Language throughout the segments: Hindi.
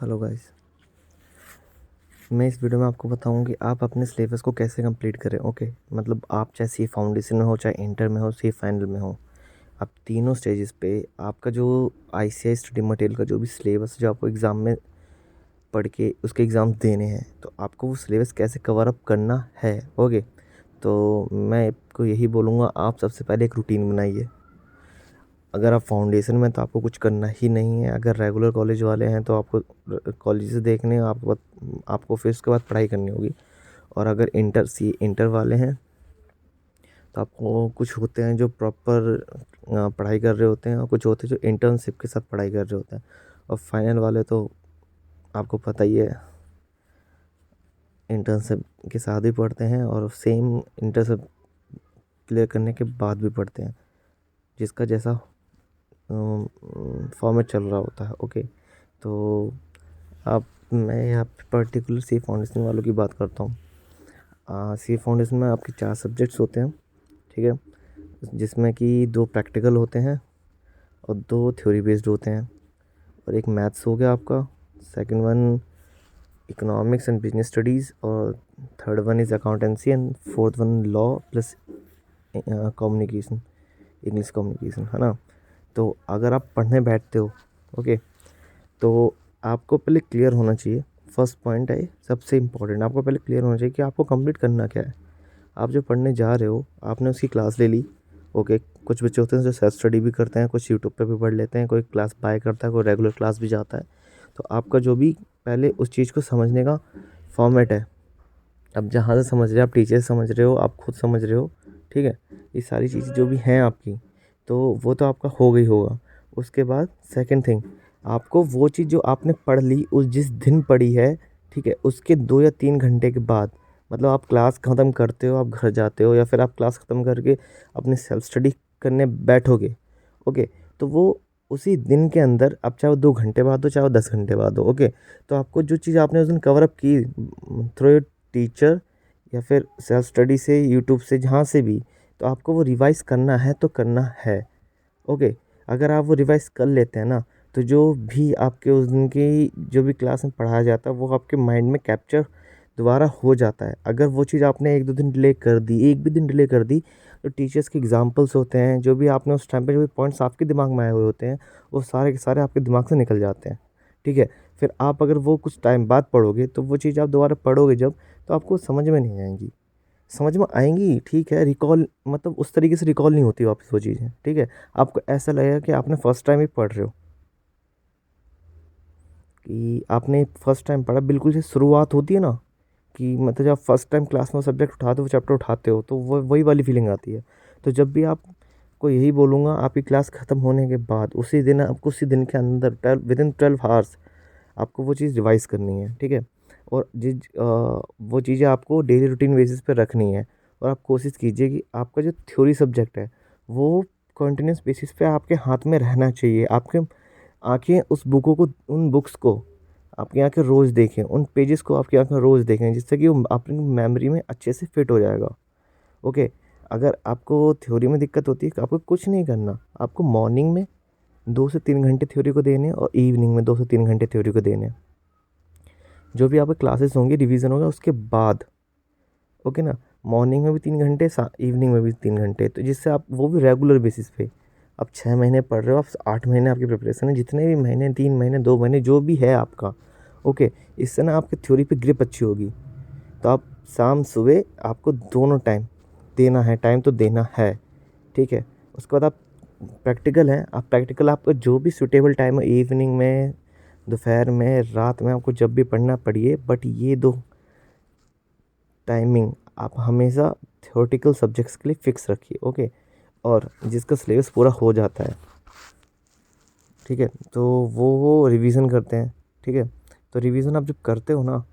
हेलो गाइस, मैं इस वीडियो में आपको बताऊं कि आप अपने सिलेबस को कैसे कंप्लीट करें। ओके, मतलब आप चाहे सी फाउंडेशन में हो, चाहे इंटर में हो, सी फाइनल में हो, आप तीनों स्टेजेस पे आपका जो आईसीआई स्टडी मटेरियल का जो भी सिलेबस जो आपको एग्ज़ाम में पढ़ के उसके एग्ज़ाम देने हैं, तो आपको वो सिलेबस कैसे कवर अप करना है। ओके, तो मैं आपको यही बोलूँगा, आप सबसे पहले एक रूटीन बनाइए। अगर आप फाउंडेशन में तो आपको कुछ करना ही नहीं है। अगर रेगुलर कॉलेज वाले हैं तो आपको कॉलेजेस देखने हैं, आपको फिर उसके बाद पढ़ाई करनी होगी। और अगर इंटर वाले हैं तो आपको कुछ होते हैं जो प्रॉपर पढ़ाई कर रहे होते हैं, और कुछ होते हैं जो इंटर्नशिप के साथ पढ़ाई कर रहे होते हैं। और फाइनल वाले तो आपको पता ही है, इंटर्नशिप के साथ भी पढ़ते हैं और सेम इंटर्नशिप क्लियर करने के बाद भी पढ़ते हैं, जिसका जैसा फॉर्मेट चल रहा होता है। ओके, तो अब मैं यहाँ पे पर्टिकुलर सी फाउंडेशन वालों की बात करता हूँ। सी फाउंडेशन में आपके 4 सब्जेक्ट्स होते हैं, ठीक है, जिसमें कि 2 प्रैक्टिकल होते हैं और 2 थ्योरी बेस्ड होते हैं। और एक मैथ्स हो गया आपका, second one economics and business studies, और third one is accountancy, and fourth one law plus communication, English communication, है ना। तो अगर आप पढ़ने बैठते हो, ओके, तो आपको पहले क्लियर होना चाहिए। फर्स्ट पॉइंट है सबसे इम्पोर्टेंट, आपको पहले क्लियर होना चाहिए कि आपको कंप्लीट करना क्या है। आप जो पढ़ने जा रहे हो, आपने उसकी क्लास ले ली। ओके, कुछ बच्चे होते हैं जो सेल्फ स्टडी भी करते हैं, कुछ यूट्यूब पे भी पढ़ लेते हैं, कोई क्लास बाय करता है, कोई रेगुलर क्लास भी जाता है। तो आपका जो भी पहले उस चीज़ को समझने का फॉर्मेट है, अब जहाँ से समझ रहे हो, आप टीचर समझ रहे हो, आप खुद समझ रहे हो, ठीक है, ये सारी चीज़ें जो भी हैं आपकी, तो वो तो आपका हो गई होगा। उसके बाद सेकंड थिंग, आपको वो चीज़ जो आपने पढ़ ली उस जिस दिन पढ़ी है, ठीक है, उसके 2 या 3 घंटे के बाद, मतलब आप क्लास ख़त्म करते हो, आप घर जाते हो, या फिर आप क्लास ख़त्म करके अपने सेल्फ स्टडी करने बैठोगे। ओके, तो वो उसी दिन के अंदर, अब चाहे वो 2 घंटे बाद हो, चाहे वो 10 घंटे बाद हो, ओके, तो आपको जो चीज़ आपने उस दिन कवर अप की थ्रू टीचर या फिर सेल्फ स्टडी से, यूट्यूब से, जहाँ से भी, तो आपको वो रिवाइज़ करना है तो करना है। ओके, अगर आप वो रिवाइज़ कर लेते हैं ना, तो जो भी आपके उस दिन की जो भी क्लास में पढ़ाया जाता है वो आपके माइंड में कैप्चर दोबारा हो जाता है। अगर वो चीज़ आपने 1-2 दिन डिले कर दी, एक भी दिन डिले कर दी, तो टीचर्स के एग्जांपल्स होते हैं, जो भी आपने उस टाइम पे जो भी पॉइंट्स आपके दिमाग में आए हुए होते हैं, वो सारे के सारे आपके दिमाग से निकल जाते हैं, ठीक है। फिर आप अगर वो कुछ टाइम बाद पढ़ोगे, तो वो चीज़ आप दोबारा पढ़ोगे जब, तो आपको समझ में नहीं आएंगी। समझ में आएंगी, ठीक है, रिकॉल मतलब उस तरीके से रिकॉल नहीं होती वापस वो चीज़ें, ठीक है। आपको ऐसा लगेगा कि आपने फर्स्ट टाइम ही पढ़ रहे हो, कि आपने फर्स्ट टाइम पढ़ा। बिल्कुल से शुरुआत होती है ना, कि मतलब जब फर्स्ट टाइम क्लास में सब्जेक्ट उठाते हो, चैप्टर उठाते हो, तो वो वही वाली फीलिंग आती है। तो जब भी आपको यही बोलूँगा, आपकी क्लास ख़त्म होने के बाद उसी दिन, आपको उसी दिन के अंदर 12 आवर्स आपको वो चीज़ रिवाइज़ करनी है, ठीक है। और वो चीज़ें आपको डेली रूटीन बेसिस पे रखनी है। और आप कोशिश कीजिए कि आपका जो थ्योरी सब्जेक्ट है, वो कंटिन्यूस बेसिस पे आपके हाथ में रहना चाहिए। आपके आँखें उस बुकों को, उन बुक्स को आपकी आँखें रोज़ देखें, उन पेजेस को आपकी आँखें रोज़ देखें, जिससे कि वो अपनी मेमोरी में अच्छे से फिट हो जाएगा। ओके, अगर आपको थ्योरी में दिक्कत होती है, तो आपको कुछ नहीं करना, आपको मॉर्निंग में 2 से 3 घंटे थ्योरी को देने, और इवनिंग में 2 से 3 घंटे थ्योरी को देने। जो भी आपके क्लासेस होंगे, रिवीजन होगा उसके बाद, ओके ना। मॉर्निंग में भी 3 घंटे, इवनिंग में भी 3 घंटे, तो जिससे आप वो भी रेगुलर बेसिस पे, आप 6 महीने पढ़ रहे हो, आप 8 महीने आपकी प्रिपरेशन है, जितने भी महीने, 3 महीने, 2 महीने, जो भी है आपका, ओके, इससे ना आपकी थ्योरी पे ग्रिप अच्छी होगी। तो आप शाम सुबह आपको दोनों टाइम देना है, टाइम तो देना है, ठीक है। उसके बाद आप प्रैक्टिकल है, आप प्रैक्टिकल आपको जो भी सूटेबल टाइम है, इवनिंग में, दोपहर में, रात में, आपको जब भी पढ़ना पढ़िए, बट ये 2 टाइमिंग आप हमेशा थ्योरेटिकल सब्जेक्ट्स के लिए फिक्स रखिए, ओके। और जिसका सिलेबस पूरा हो जाता है, ठीक है, तो वो रिवीजन करते हैं, ठीक है। तो रिवीजन आप जब करते हो ना,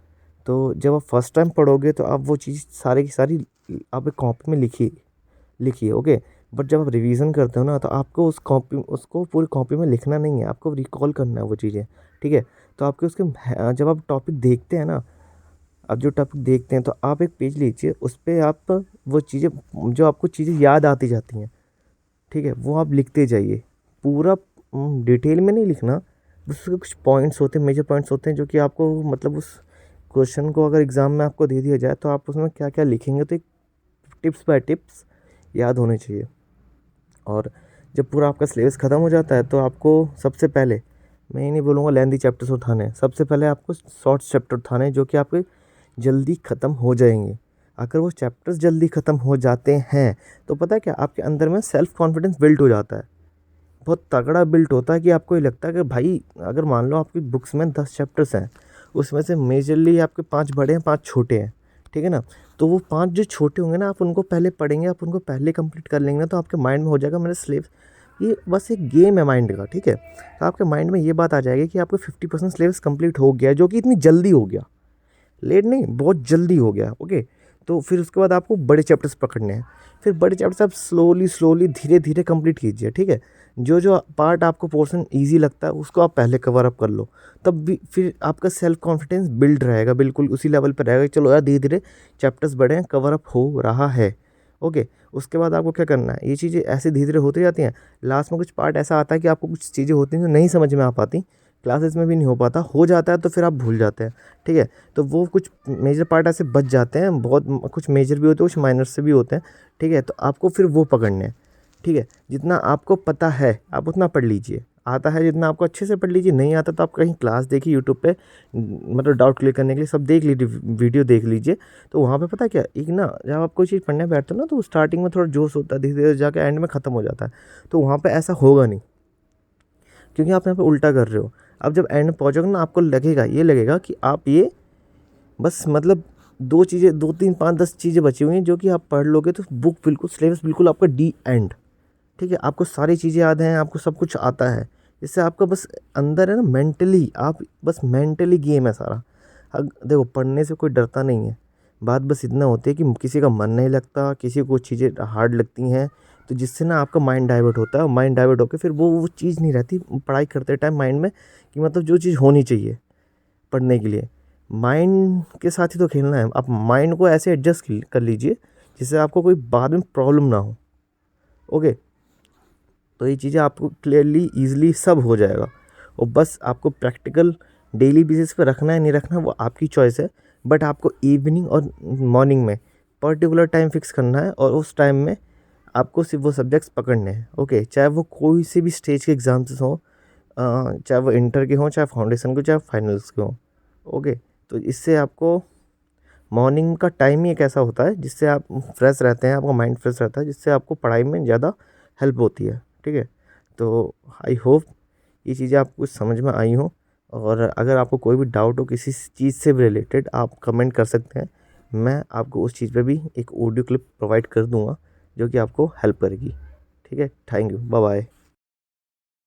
तो जब आप फर्स्ट टाइम पढ़ोगे, तो आप वो चीज़ सारी की सारी आप एक कॉपी में लिखिए, लिखिए, ओके। बट जब आप रिवीजन करते हो ना, तो आपको उसको पूरी कॉपी में लिखना नहीं है, आपको रिकॉल करना है वो चीज़ें, ठीक है। तो आपके उसके जब आप टॉपिक देखते हैं ना, आप जो टॉपिक देखते हैं, तो आप एक पेज लीजिए, उस पे आप वो चीज़ें, जो आपको चीज़ें याद आती जाती हैं, ठीक है, वो आप लिखते जाइए। पूरा डिटेल में नहीं लिखना, उसके कुछ पॉइंट्स होते हैं, मेजर पॉइंट्स होते हैं जो कि आपको मतलब उस क्वेश्चन को अगर एग्ज़ाम में आपको दे दिया जाए तो आप उसमें क्या क्या लिखेंगे तो एक टिप्स बाय टिप्स याद होने चाहिए। और जब पूरा आपका सिलेबस ख़त्म हो जाता है तो आपको सबसे पहले, मैं ये नहीं बोलूँगा लेंथी चैप्टर्स उठाने हैं, सबसे पहले आपको शॉर्ट चैप्टर उठाने हैं जो कि आपके जल्दी ख़त्म हो जाएंगे। अगर वो चैप्टर्स जल्दी ख़त्म हो जाते हैं तो पता है क्या, आपके अंदर में सेल्फ कॉन्फिडेंस बिल्ड हो जाता है, बहुत तगड़ा बिल्ट होता है कि आपको ये लगता है कि भाई अगर मान लो आपकी बुक्स में 10 चैप्टर्स हैं, उसमें से मेजरली आपके 5 बड़े हैं 5 छोटे हैं, ठीक है ना। तो वो 5 जो छोटे होंगे ना, आप उनको पहले पढ़ेंगे, आप उनको पहले कंप्लीट कर लेंगे ना, तो आपके माइंड में हो जाएगा मेरा सिलेबस, ये बस एक गेम है माइंड का, ठीक है। तो आपके माइंड में ये बात आ जाएगी कि आपको 50% सिलेबस कंप्लीट हो गया, जो कि इतनी जल्दी हो गया, लेट नहीं, बहुत जल्दी हो गया। ओके, तो फिर उसके बाद आपको बड़े चैप्टर्स पकड़ने हैं। फिर बड़े चैप्टर्स आप स्लोली धीरे धीरे कंप्लीट कीजिए, ठीक है। जो जो पार्ट आपको पोर्शन इजी लगता है उसको आप पहले कवर अप कर लो, तब भी फिर आपका सेल्फ कॉन्फिडेंस बिल्ड रहेगा, बिल्कुल उसी लेवल पर रहेगा। चलो यार धीरे धीरे चैप्टर्स बड़े हैं, कवर अप हो रहा है। ओके, उसके बाद आपको क्या करना है, ये चीज़ें ऐसे धीरे धीरे होती जाती हैं। लास्ट में कुछ पार्ट ऐसा आता है कि आपको कुछ चीज़ें होती हैं जो नहीं समझ में आ पाती, क्लासेस में भी नहीं हो पाता, हो जाता है तो फिर आप भूल जाते हैं, ठीक है। तो वो कुछ मेजर पार्ट ऐसे बच जाते हैं, बहुत कुछ मेजर भी होते हैं, कुछ माइनर से भी होते हैं, ठीक है। तो आपको फिर वो पकड़ने हैं, ठीक है। जितना आपको पता है आप उतना पढ़ लीजिए, आता है जितना आपको अच्छे से पढ़ लीजिए, नहीं आता तो आप कहीं क्लास देखिए यूट्यूब पे, मतलब डाउट क्लियर करने के लिए सब देख लीजिए, वीडियो देख लीजिए। तो वहाँ पे पता क्या, एक ना जब आप कोई चीज़ पढ़ने बैठते हो ना, तो स्टार्टिंग में थोड़ा जोश होता है, धीरे धीरे जाके एंड में ख़त्म हो जाता है। तो वहाँ पे ऐसा होगा नहीं, क्योंकि आप यहाँ पे उल्टा कर रहे हो। अब जब एंड में पहुँचोगे ना, आपको लगेगा, ये लगेगा कि आप ये बस मतलब 2 चीज़ें, 2 3 5 10 चीज़ें बची हुई हैं जो कि आप पढ़ लोगे तो बुक बिल्कुल सिलेबस बिल्कुल आपका डी एंड, ठीक है। आपको सारी चीज़ें याद हैं, आपको सब कुछ आता है। इससे आपका बस अंदर है ना मेंटली, आप बस मेंटली गेम है सारा। देखो पढ़ने से कोई डरता नहीं है, बात बस इतना होती है कि किसी का मन नहीं लगता, किसी को चीज़ें हार्ड लगती हैं, तो जिससे ना आपका माइंड डाइवर्ट होता है, माइंड डाइवर्ट होकर फिर वो चीज़ नहीं रहती पढ़ाई करते टाइम माइंड में, कि मतलब जो चीज़ होनी चाहिए पढ़ने के लिए। माइंड के साथ ही तो खेलना है, आप माइंड को ऐसे एडजस्ट कर लीजिए जिससे आपको कोई बाद में प्रॉब्लम ना हो। ओके, तो ये चीज़ें आपको क्लियरली ईज़िली सब हो जाएगा, और बस आपको प्रैक्टिकल डेली बेसिस पे रखना है नहीं रखना वो आपकी चॉइस है। बट आपको इवनिंग और मॉर्निंग में पर्टिकुलर टाइम फिक्स करना है, और उस टाइम में आपको सिर्फ वो सब्जेक्ट्स पकड़ने हैं। ओके, चाहे वो कोई से भी स्टेज के एग्ज़ाम्स हों, चाहे वो इंटर के हों, चाहे फाउंडेशन के, चाहे फाइनल्स के हों। ओके, तो इससे आपको मॉर्निंग का टाइम ही एक ऐसा होता है जिससे आप फ्रेश रहते हैं, आपका माइंड फ्रेश रहता है, जिससे आपको पढ़ाई में ज़्यादा हेल्प होती है, ठीक है। तो आई होप ये चीज़ें आपको समझ में आई हों, और अगर आपको कोई भी डाउट हो किसी चीज़ से भी रिलेटेड, आप कमेंट कर सकते हैं। मैं आपको उस चीज़ पे भी एक ऑडियो क्लिप प्रोवाइड कर दूंगा जो कि आपको हेल्प करेगी, ठीक है। Thank you, bye bye.